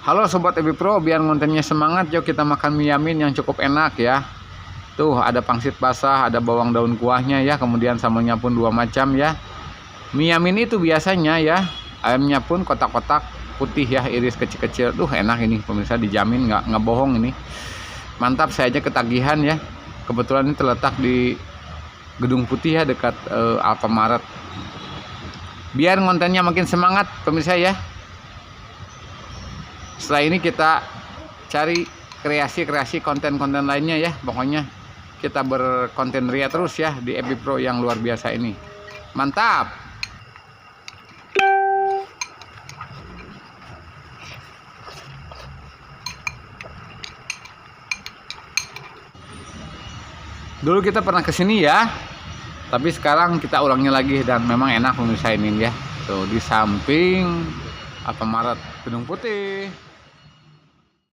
Halo Sobat Ebi Pro, biar kontennya semangat, yuk kita makan mie yamin yang cukup enak ya. Tuh ada pangsit basah, ada bawang daun kuahnya ya, kemudian sambelnya pun 2 macam ya. Mie yamin itu biasanya ya, ayamnya pun kotak-kotak putih ya, iris kecil-kecil. Tuh enak ini pemirsa, dijamin nggak bohong ini. Mantap, saya aja ketagihan ya. Kebetulan ini terletak di Gedung Putih ya, dekat Alfamart. Biar kontennya makin semangat pemirsa ya. Setelah ini kita cari kreasi-kreasi konten-konten lainnya ya. Pokoknya kita berkonten ria terus ya di Ebi Pro yang luar biasa ini. Mantap. Dulu kita pernah kesini ya, tapi sekarang kita ulangi lagi dan memang enak pemirsa ini ya. Tuh di samping Alfamart Gedung Putih.